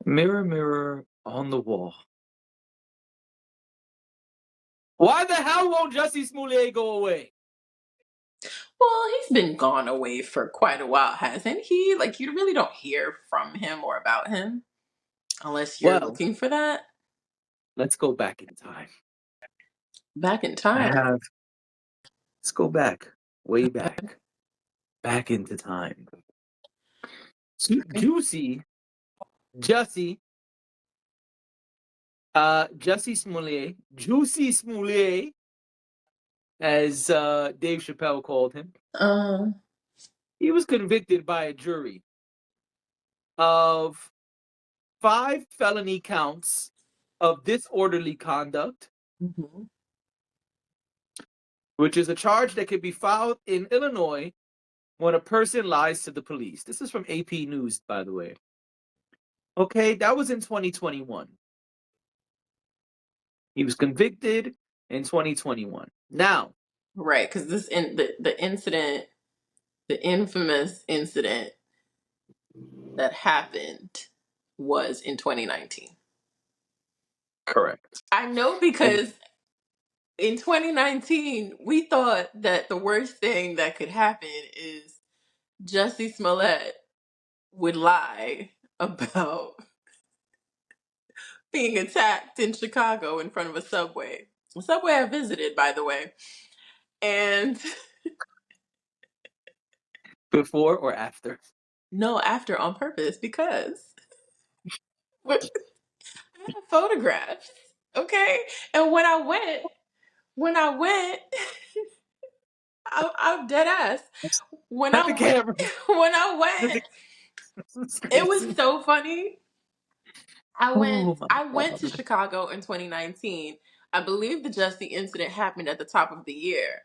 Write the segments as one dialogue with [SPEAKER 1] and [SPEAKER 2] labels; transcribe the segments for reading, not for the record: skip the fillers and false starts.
[SPEAKER 1] Mirror, mirror on the wall. Why the hell won't Jussie Smollett go away?
[SPEAKER 2] Well, he's been gone away for quite a while, hasn't he? Like, you really don't hear from him or about him unless you're
[SPEAKER 1] Well,
[SPEAKER 2] looking for that.
[SPEAKER 1] let's go back in time.
[SPEAKER 2] Back in
[SPEAKER 1] I
[SPEAKER 2] time.
[SPEAKER 1] have, let's go back, way back into time.
[SPEAKER 2] Okay.
[SPEAKER 1] Jussie, Jussie Smollett, Juicy Smollett, as Dave Chappelle called him.
[SPEAKER 2] Um,
[SPEAKER 1] He was convicted by a jury of 5 felony counts of disorderly conduct,
[SPEAKER 2] mhm.
[SPEAKER 1] which is a charge that can be filed in Illinois when a person lies to the police. This is from AP News, by the way. Okay, that was in 2021. He was convicted in 2021. Now,
[SPEAKER 2] Right, because the incident, the infamous incident that happened was in 2019.
[SPEAKER 1] correct.
[SPEAKER 2] I know
[SPEAKER 1] And
[SPEAKER 2] because in 2019 we thought that the worst thing that could happen is Jussie Smollett would lie about being attacked in Chicago in front of a subway I visited, by the way. And
[SPEAKER 1] before or after?
[SPEAKER 2] no, after on purpose because I have photographs. Okay. And when I went, I'm dead ass. When
[SPEAKER 1] Not
[SPEAKER 2] I
[SPEAKER 1] the
[SPEAKER 2] went,
[SPEAKER 1] camera.
[SPEAKER 2] when I
[SPEAKER 1] Not
[SPEAKER 2] went,
[SPEAKER 1] the- This is
[SPEAKER 2] it was
[SPEAKER 1] crazy.
[SPEAKER 2] so funny. I went
[SPEAKER 1] Oh my
[SPEAKER 2] I went to
[SPEAKER 1] God.
[SPEAKER 2] Chicago in 2019. I believe the Jussie incident happened at the top of the year.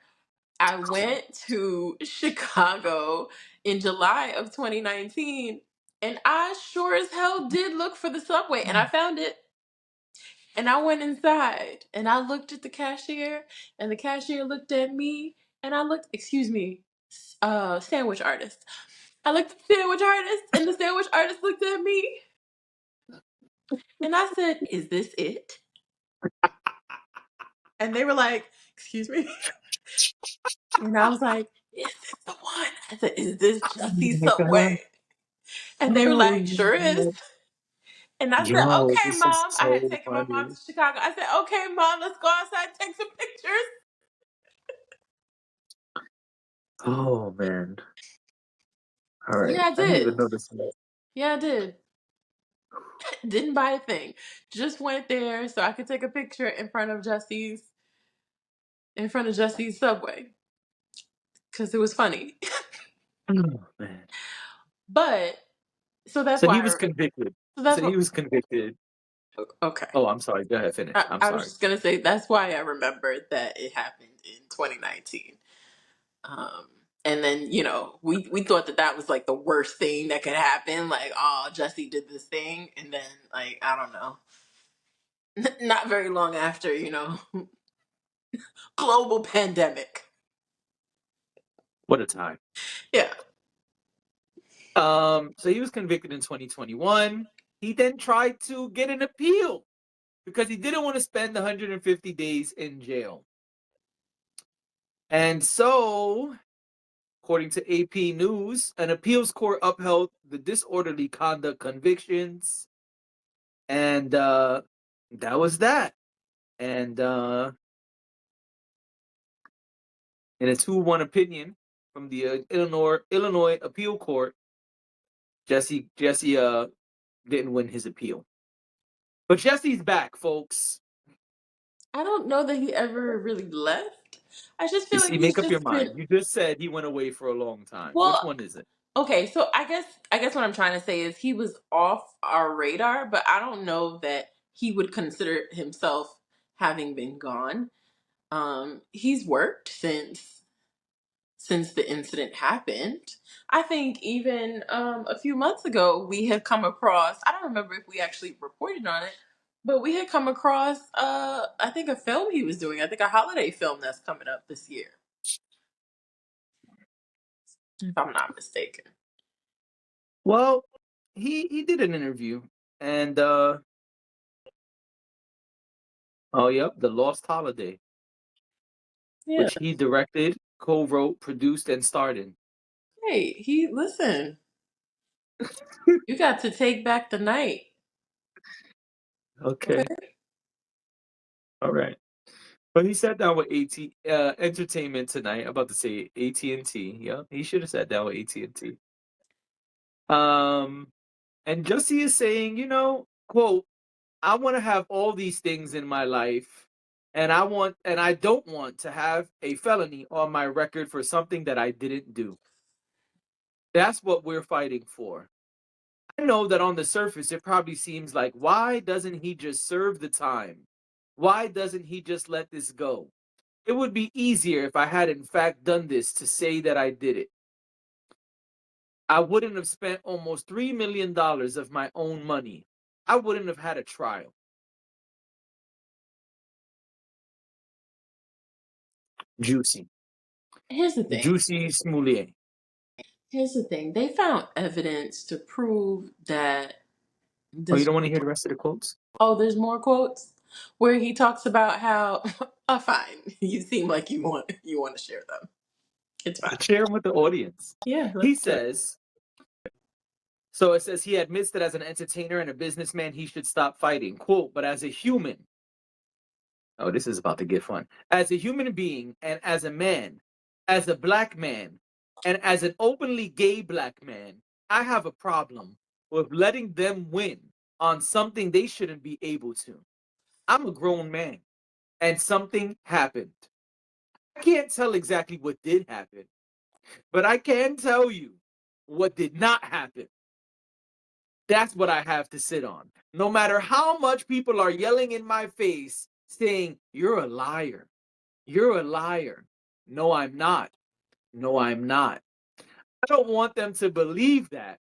[SPEAKER 2] I went to Chicago in July of 2019 and I sure as hell did look for the subway and I found it. And I went inside and I looked at the cashier and the cashier looked at me and I looked, excuse me, sandwich artist. I looked at the sandwich artist and the sandwich artist looked at me and I said, "Is this it?" And they were like, "Excuse me?" And I was like, "Is this the one?" I said, "Is this
[SPEAKER 1] Oh
[SPEAKER 2] Jussie
[SPEAKER 1] my God.
[SPEAKER 2] Subway?" And they were
[SPEAKER 1] Oh
[SPEAKER 2] like, "Sure
[SPEAKER 1] my
[SPEAKER 2] is."
[SPEAKER 1] God.
[SPEAKER 2] And I said,
[SPEAKER 1] Yo,
[SPEAKER 2] "Okay,
[SPEAKER 1] this is
[SPEAKER 2] mom." I had
[SPEAKER 1] so
[SPEAKER 2] taken my mom
[SPEAKER 1] funny.
[SPEAKER 2] to Chicago. I said, "Okay, mom, let's go outside and take some pictures."
[SPEAKER 1] Oh man. All right.
[SPEAKER 2] Yeah, I
[SPEAKER 1] I didn't even
[SPEAKER 2] did.
[SPEAKER 1] notice that.
[SPEAKER 2] Yeah, I did. Didn't buy a thing. Just went there so I could take a picture in front of Jussie's Subway because it was funny.
[SPEAKER 1] Oh man.
[SPEAKER 2] But so that's
[SPEAKER 1] So he
[SPEAKER 2] why.
[SPEAKER 1] was convicted.
[SPEAKER 2] So that's
[SPEAKER 1] So he
[SPEAKER 2] what.
[SPEAKER 1] was convicted.
[SPEAKER 2] Okay.
[SPEAKER 1] Oh, I'm sorry. Go ahead. Finish. I'm
[SPEAKER 2] I was
[SPEAKER 1] sorry.
[SPEAKER 2] just gonna say that's why I remembered that it happened in 2019. Um, and then we thought that was like the worst thing that could happen. Like, oh, Jussie did this thing, and then like I don't know, not very long after, global pandemic.
[SPEAKER 1] What a time.
[SPEAKER 2] Yeah.
[SPEAKER 1] So he was convicted in 2021. He then tried to get an appeal because he didn't want to spend 150 days in jail. And so, according to AP News, an appeals court upheld the disorderly conduct convictions, and that was that. And in a 2-1 opinion from the Illinois appeal court, Jussie didn't win his appeal. But Jussie's back, folks.
[SPEAKER 2] I don't know that he ever really left. I just
[SPEAKER 1] You
[SPEAKER 2] feel like
[SPEAKER 1] see,
[SPEAKER 2] he's
[SPEAKER 1] make up your
[SPEAKER 2] just been.
[SPEAKER 1] mind. You just said he went away for a long time. Which
[SPEAKER 2] Well,
[SPEAKER 1] one is it?
[SPEAKER 2] okay, so I guess what I'm trying to say is he was off our radar, but I don't know that he would consider himself having been gone. He's worked since the incident happened. I think even a few months ago we had come across, I don't remember if we actually reported on it, but we had come across I think a film he was doing. I think a holiday film that's coming up this year, if I'm not mistaken.
[SPEAKER 1] Well, he did an interview And oh yep, The Lost Holiday,
[SPEAKER 2] Yeah.
[SPEAKER 1] which he directed, co-wrote, produced, and starred in.
[SPEAKER 2] Hey, listen, you got to take back the night.
[SPEAKER 1] Okay,
[SPEAKER 2] Okay.
[SPEAKER 1] all right. But he sat down with Entertainment Tonight. I'm about to say AT&T. Yeah, he should have sat down with AT&T. Um, and Jussie is saying, quote, I want to have all these things in my life, and I don't want to have a felony on my record for something that I didn't do. That's what we're fighting for. I know that on the surface it probably seems like, why doesn't he just serve the time? Why doesn't he just let this go? It would be easier if I had in fact done this to say that I did it. I wouldn't have spent almost $3 million of my own money. I wouldn't have had a trial. Juicy.
[SPEAKER 2] Here's the thing.
[SPEAKER 1] Juicy Smollett.
[SPEAKER 2] Here's the thing. They found evidence to prove that
[SPEAKER 1] Oh, you
[SPEAKER 2] this.
[SPEAKER 1] don't want to hear the rest of the quotes?
[SPEAKER 2] Oh, there's more quotes where he talks about how. Oh, fine. You seem like you want to share them. It's fine.
[SPEAKER 1] Share them with the audience.
[SPEAKER 2] Yeah,
[SPEAKER 1] He
[SPEAKER 2] let's do it.
[SPEAKER 1] says, so it says he admits that as an entertainer and a businessman, he should stop fighting. Quote, but as a human, oh, this is about to get fun. As a human being and as a man, as a black man, and as an openly gay black man, I have a problem with letting them win on something they shouldn't be able to. I'm a grown man, and something happened. I can't tell exactly what did happen, but I can tell you what did not happen. That's what I have to sit on. No matter how much people are yelling in my face saying, you're a liar. You're a liar. No, I'm not. No, I'm not. I don't want them to believe that.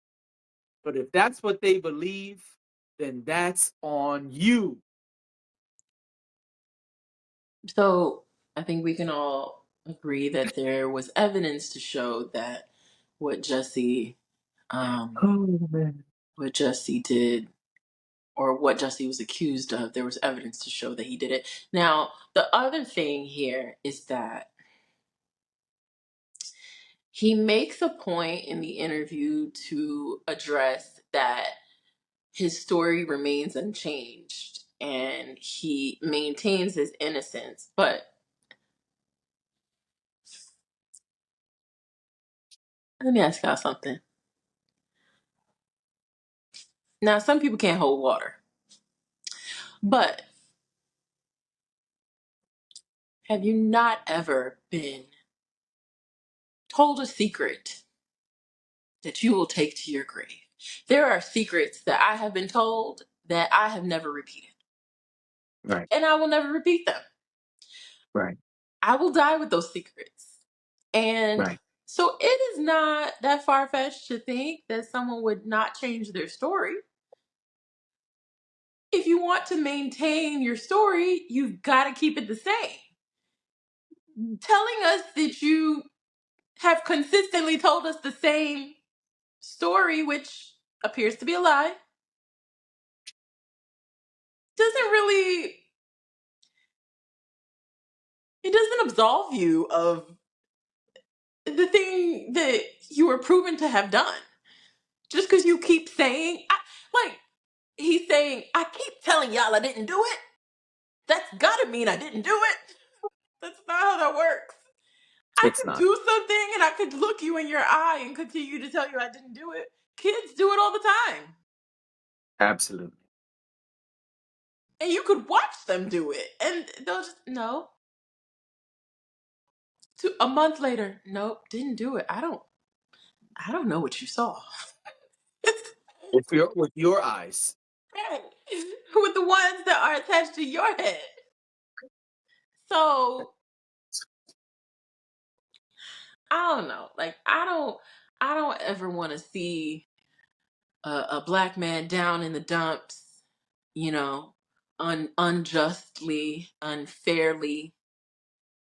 [SPEAKER 1] But if that's what they believe, then that's on you.
[SPEAKER 2] So I think we can all agree that there was evidence to show that what Jesse, um,
[SPEAKER 1] Oh, man.
[SPEAKER 2] what Jesse did, or what Jesse was accused of, there was evidence to show that he did it. Now, the other thing here is that he makes a point in the interview to address that his story remains unchanged and he maintains his innocence. But let me ask y'all something. Now, some people can't hold water, but have you not ever been told a secret that you will take to your grave? There are secrets that I have been told that I have never repeated,
[SPEAKER 1] Right,
[SPEAKER 2] and I will never repeat them.
[SPEAKER 1] right,
[SPEAKER 2] I will die with those secrets. And
[SPEAKER 1] right.
[SPEAKER 2] so it is not that far fetched to think that someone would not change their story. If you want to maintain your story, you've got to keep it the same. Telling us that you have consistently told us the same story, which appears to be a lie, doesn't really, it doesn't absolve you of the thing that you were proven to have done. Just because you keep saying, like, he's saying, I keep telling y'all I didn't do it. That's gotta mean I didn't do it. That's not how that works. I
[SPEAKER 1] It's
[SPEAKER 2] could
[SPEAKER 1] not.
[SPEAKER 2] do something and I could look you in your eye and continue to tell you I didn't do it. Kids do it all the time.
[SPEAKER 1] Absolutely.
[SPEAKER 2] And you could watch them do it. And they'll just, no. A month later, nope, didn't do it. I don't know what you saw.
[SPEAKER 1] With your eyes.
[SPEAKER 2] With the ones that are attached to your head. So I don't know. Like I don't ever want to see a black man down in the dumps, you know, unjustly, unfairly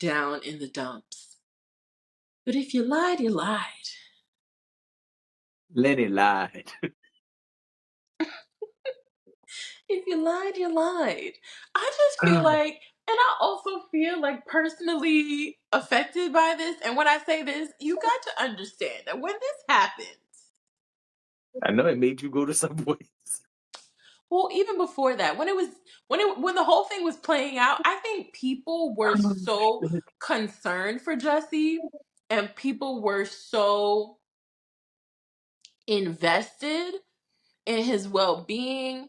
[SPEAKER 2] down in the dumps. But if you lied, you lied.
[SPEAKER 1] Lenny lied.
[SPEAKER 2] If you lied, you lied. I just feel like, and I also feel like personally affected by this. And when I say this, you got to understand that when this happens,
[SPEAKER 1] I know it made you go to Subways.
[SPEAKER 2] well, even before that, when the whole thing was playing out, I think people were so concerned for Jussie, and people were so invested in his well-being,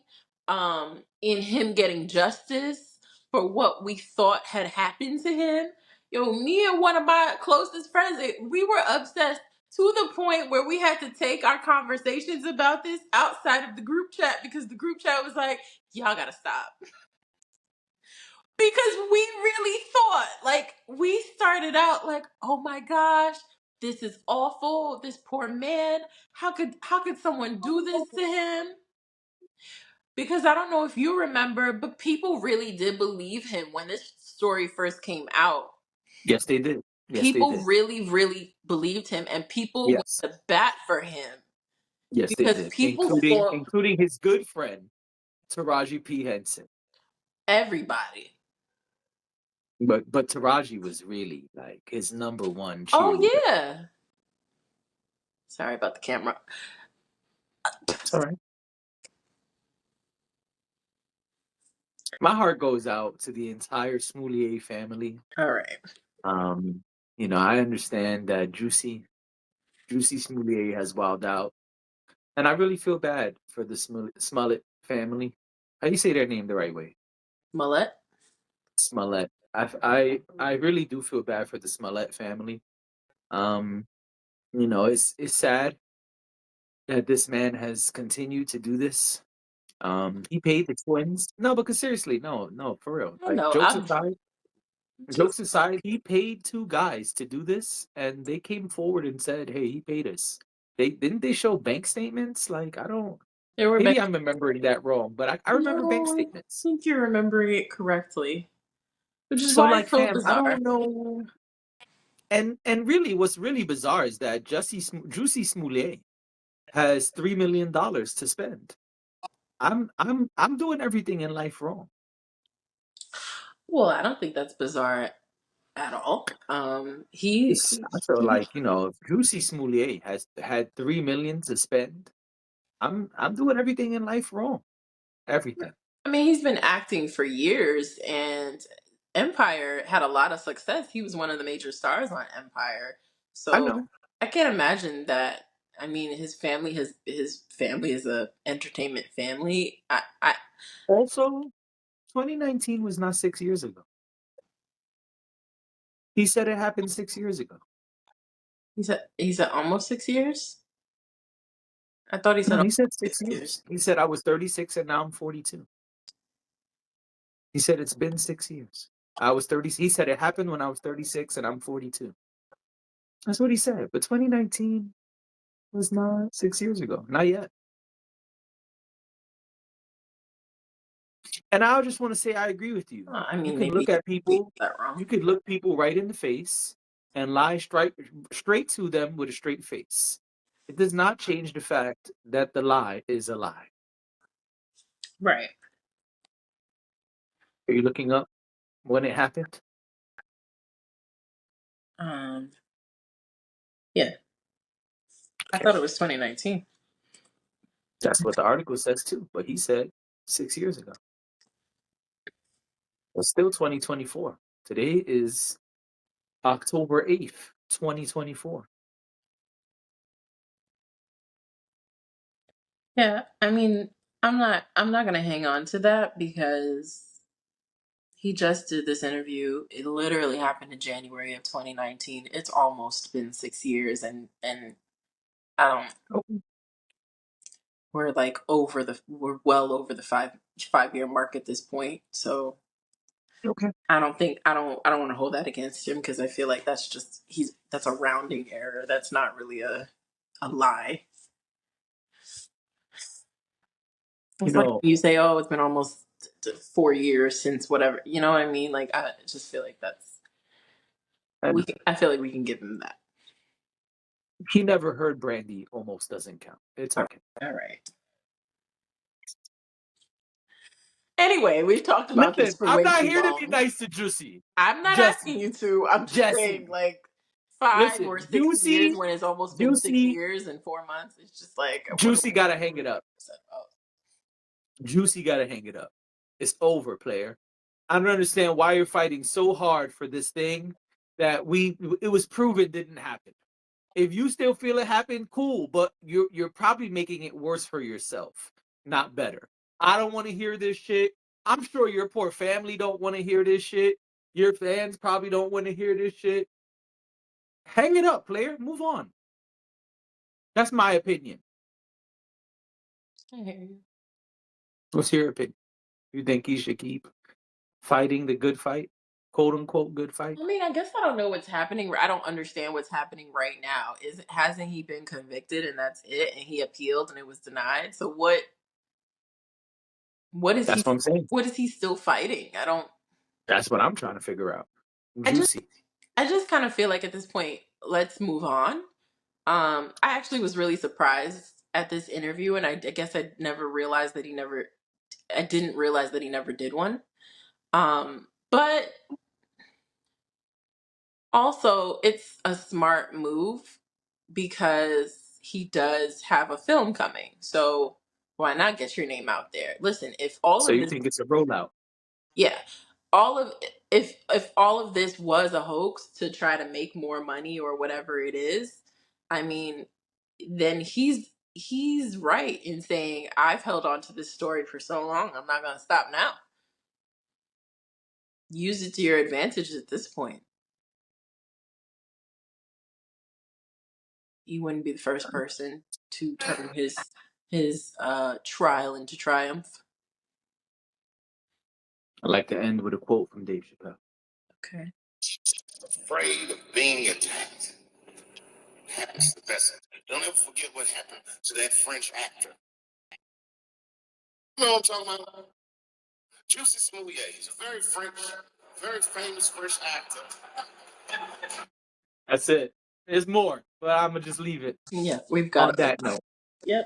[SPEAKER 2] in him getting justice for what we thought had happened to him. Yo, me and one of my closest friends, we were obsessed to the point where we had to take our conversations about this outside of the group chat because the group chat was like, y'all gotta stop. Because we really thought, like, we started out like, oh my gosh, this is awful. This poor man. How could someone do this to him? Because I don't know if you remember, but people really did believe him when this story first came out.
[SPEAKER 1] Yes, they did. Yes, they
[SPEAKER 2] People
[SPEAKER 1] did.
[SPEAKER 2] really, really believed him, and people went
[SPEAKER 1] Yes.
[SPEAKER 2] to bat for him
[SPEAKER 1] Yes, they
[SPEAKER 2] because
[SPEAKER 1] did.
[SPEAKER 2] people
[SPEAKER 1] Including
[SPEAKER 2] thought
[SPEAKER 1] including his good friend, Taraji P. Henson.
[SPEAKER 2] everybody.
[SPEAKER 1] But Taraji was really like his number one
[SPEAKER 2] Oh,
[SPEAKER 1] cheerleader.
[SPEAKER 2] yeah. Sorry about the camera.
[SPEAKER 1] It's all right. My heart goes out to the entire Smoulier family.
[SPEAKER 2] All right.
[SPEAKER 1] Um, I understand that Juicy Smoulier has wilded out, and I really feel bad for the Smollett family. How do you say their name the right way?
[SPEAKER 2] Smollett.
[SPEAKER 1] Smollett. I really do feel bad for the Smollett family. Um, it's sad that this man has continued to do this. He paid the twins. No, because seriously, no, no, for real.
[SPEAKER 2] I
[SPEAKER 1] Like
[SPEAKER 2] know. I'm just
[SPEAKER 1] jokes aside, he paid two guys to do this, and they came forward and said, "Hey, he paid us." They show bank statements? Like I don't.
[SPEAKER 2] there were
[SPEAKER 1] Maybe I'm remembering that wrong, but I remember bank
[SPEAKER 2] no, I
[SPEAKER 1] statements.
[SPEAKER 2] think you're remembering it correctly, which is
[SPEAKER 1] So
[SPEAKER 2] why
[SPEAKER 1] like,
[SPEAKER 2] it's so
[SPEAKER 1] fam, I
[SPEAKER 2] bizarre.
[SPEAKER 1] don't know. And really, what's really bizarre is that Juicy Smollett has $3 million to spend. I'm doing everything in life wrong.
[SPEAKER 2] Well, I don't think that's bizarre at all. He,
[SPEAKER 1] I feel
[SPEAKER 2] he
[SPEAKER 1] like, if Juicy Smollett has had 3 million to spend, I'm doing everything in life wrong. Everything.
[SPEAKER 2] I mean, he's been acting for years, and Empire had a lot of success. He was one of the major stars on Empire,
[SPEAKER 1] I
[SPEAKER 2] so
[SPEAKER 1] know.
[SPEAKER 2] I can't imagine that. I mean, his family is a entertainment family. I
[SPEAKER 1] Also, 2019 was not 6 years ago. He said it happened 6 years ago.
[SPEAKER 2] He said almost 6 years. I thought he
[SPEAKER 1] No,
[SPEAKER 2] said
[SPEAKER 1] he said
[SPEAKER 2] six
[SPEAKER 1] 6 years.
[SPEAKER 2] years.
[SPEAKER 1] He said I was 36 and now I'm 42. He said it's been 6 years. I was 30. He said it happened when I was 36 and I'm 42. That's what he said. But 2019 was not 6 years ago. Not yet. And I just want to say I agree with you.
[SPEAKER 2] I
[SPEAKER 1] You
[SPEAKER 2] mean,
[SPEAKER 1] can
[SPEAKER 2] maybe
[SPEAKER 1] look at
[SPEAKER 2] we
[SPEAKER 1] people,
[SPEAKER 2] got that wrong.
[SPEAKER 1] you could look people right in the face and lie straight to them with a straight face. It does not change the fact that the lie is a lie.
[SPEAKER 2] Right.
[SPEAKER 1] Are you looking up when it happened?
[SPEAKER 2] Um. Yeah, I
[SPEAKER 1] Okay.
[SPEAKER 2] thought it was 2019.
[SPEAKER 1] That's what the article says too. But he said 6 years ago. It's still 2024. Today is October 8th, 2024.
[SPEAKER 2] Yeah, I mean, I'm not gonna hang on to that because he just did this interview. It literally happened in January of 2019. It's almost been 6 years, and I don't.
[SPEAKER 1] Okay.
[SPEAKER 2] We're well over the five year mark at this point. So
[SPEAKER 1] Okay.
[SPEAKER 2] I don't want to hold that against him because I feel like that's a rounding error. That's not really a lie.
[SPEAKER 1] You
[SPEAKER 2] It's like
[SPEAKER 1] know,
[SPEAKER 2] you say, oh, it's been almost 4 years since whatever. You know what I mean? Like I just feel like
[SPEAKER 1] and
[SPEAKER 2] I feel like we can give him that.
[SPEAKER 1] he never heard Brandy almost doesn't count. It's
[SPEAKER 2] All
[SPEAKER 1] okay.
[SPEAKER 2] right. All right. Anyway, we've talked about this
[SPEAKER 1] Listen,
[SPEAKER 2] for
[SPEAKER 1] I'm
[SPEAKER 2] way
[SPEAKER 1] not
[SPEAKER 2] too
[SPEAKER 1] here to be
[SPEAKER 2] long.
[SPEAKER 1] nice to Jussie.
[SPEAKER 2] I'm not
[SPEAKER 1] Jesse,
[SPEAKER 2] asking you to. I'm just saying,
[SPEAKER 1] Jesse.
[SPEAKER 2] like, 5 or 6 years
[SPEAKER 1] Listen,
[SPEAKER 2] when it's almost been six
[SPEAKER 1] Juicy,
[SPEAKER 2] years and 4 months. It's just like, what are
[SPEAKER 1] Juicy
[SPEAKER 2] we
[SPEAKER 1] gotta hang it up.
[SPEAKER 2] upset about?
[SPEAKER 1] Juicy gotta hang it up. It's over, player. I don't understand why you're fighting so hard for this thing that it was proven didn't happen. If you still feel it happened, cool, but you're probably making it worse for yourself, not better. I don't want to hear this shit. I'm sure your poor family don't want to hear this shit. Your fans probably don't want to hear this shit. Hang it up, player. Move on. That's my opinion.
[SPEAKER 2] I hear you.
[SPEAKER 1] What's your opinion? You think he should keep fighting the good fight, quote unquote good fight?
[SPEAKER 2] I mean, I guess I don't know what's happening. I don't understand what's happening right now. Hasn't he been convicted and that's it? And he appealed and it was denied. So what is he
[SPEAKER 1] That's what I'm saying.
[SPEAKER 2] what is he still fighting? I don't
[SPEAKER 1] That's what I'm trying to figure out.
[SPEAKER 2] I just
[SPEAKER 1] Juicy.
[SPEAKER 2] I just kind of feel like at this point, let's move on. I actually was really surprised at this interview, and I guess I didn't realize that he never did one. But also, it's a smart move because he does have a film coming. So why not get your name out there? Listen, if all
[SPEAKER 1] So
[SPEAKER 2] of
[SPEAKER 1] you
[SPEAKER 2] this,
[SPEAKER 1] think it's a rollout?
[SPEAKER 2] yeah, all of if all of this was a hoax to try to make more money or whatever it is, I mean, then he's right in saying I've held on to this story for so long, I'm not going to stop now. Use it to your advantage at this point. He wouldn't be the first person to turn his trial into triumph.
[SPEAKER 1] I'd like to end with a quote from Dave Chappelle.
[SPEAKER 2] Okay.
[SPEAKER 3] Afraid of being attacked. That's the best. Don't ever forget what happened to that French actor. You know what I'm talking about? Jussie Smollett. He's a very French, very famous French actor.
[SPEAKER 1] That's it. There's more, but I'm gonna just leave it
[SPEAKER 2] Yeah, we've got
[SPEAKER 1] on
[SPEAKER 2] it.
[SPEAKER 1] that note.
[SPEAKER 2] Yep.